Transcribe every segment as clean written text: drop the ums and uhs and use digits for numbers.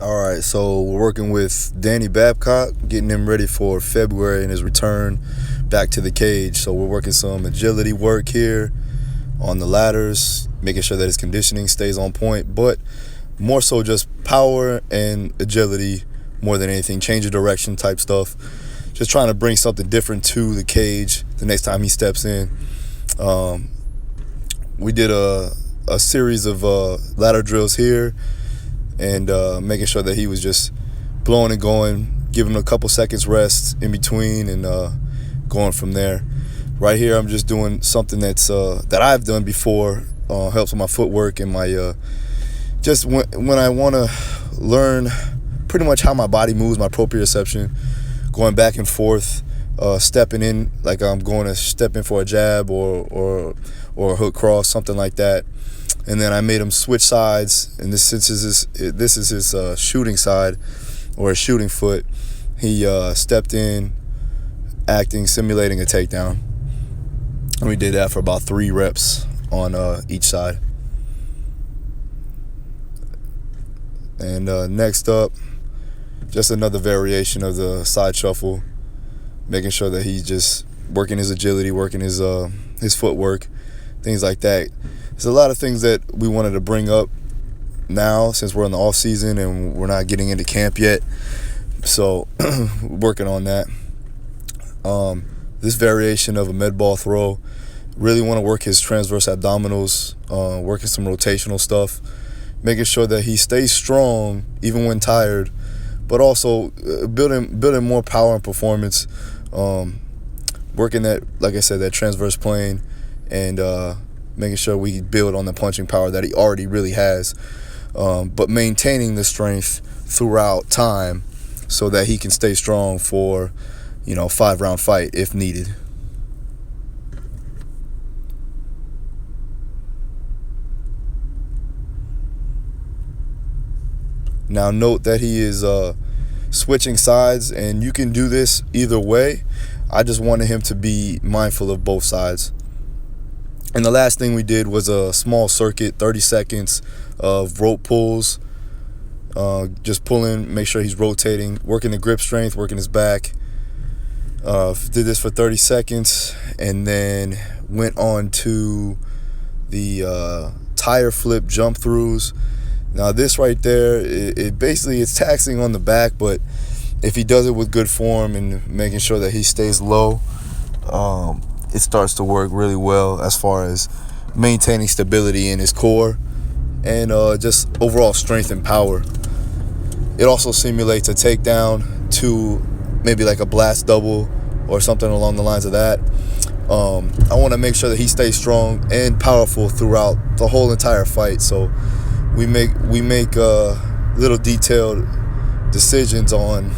All right, so we're working with Danny Babcock, getting him ready for February and his return back to the cage. So we're working some agility work here on the ladders, making sure that his conditioning stays on point, but more so just power and agility more than anything, change of direction type stuff. Just trying to bring something different to the cage the next time he steps in. We did a series of ladder drills here, and making sure that he was just blowing and going, giving him a couple seconds rest in between, and going from there. Right here, I'm just doing something that I've done before, helps with my footwork and my just when I want to learn pretty much how my body moves, my proprioception, going back and forth, stepping in like I'm going to step in for a jab or a hook cross, something like that. And then I made him switch sides, and this is his shooting side or his shooting foot. He stepped in, simulating a takedown, and we did that for about 3 reps on each side. And next up, just another variation of the side shuffle, making sure that he's just working his agility, working his footwork, things like that. There's a lot of things that we wanted to bring up now since we're in the off season and we're not getting into camp yet. So working on that. This variation of a med ball throw, really want to work his transverse abdominals, working some rotational stuff, making sure that he stays strong even when tired, but also building more power and performance, working that, like I said, that transverse plane, and making sure we build on the punching power that he already really has, but maintaining the strength throughout time so that he can stay strong for, 5-round fight if needed. Now note that he is switching sides, and you can do this either way. I just wanted him to be mindful of both sides. And the last thing we did was a small circuit, 30 seconds of rope pulls, just pulling, make sure he's rotating, working the grip strength, working his back. Did this for 30 seconds, and then went on to the tire flip jump throughs. Now this right there, it basically it's taxing on the back, but if he does it with good form and making sure that he stays low, it starts to work really well as far as maintaining stability in his core and just overall strength and power. It also simulates a takedown to maybe like a blast double or something along the lines of that. I want to make sure that he stays strong and powerful throughout the whole entire fight. So we make little detailed decisions on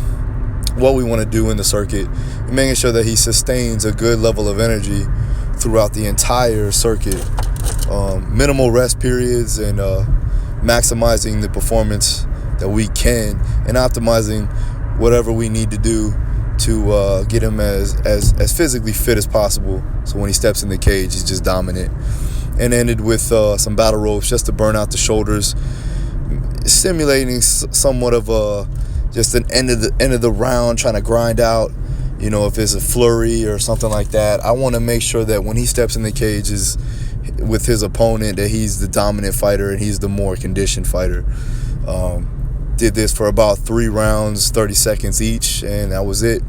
what we want to do in the circuit, and making sure that he sustains a good level of energy throughout the entire circuit. Minimal rest periods, and maximizing the performance that we can, and optimizing whatever we need to do to get him as physically fit as possible, so when he steps in the cage he's just dominant. And ended with some battle ropes just to burn out the shoulders, simulating somewhat of just an end of the round, trying to grind out, if it's a flurry or something like that. I want to make sure that when he steps in the cage is with his opponent, that he's the dominant fighter and he's the more conditioned fighter. Did this for about 3 rounds, 30 seconds each, and that was it.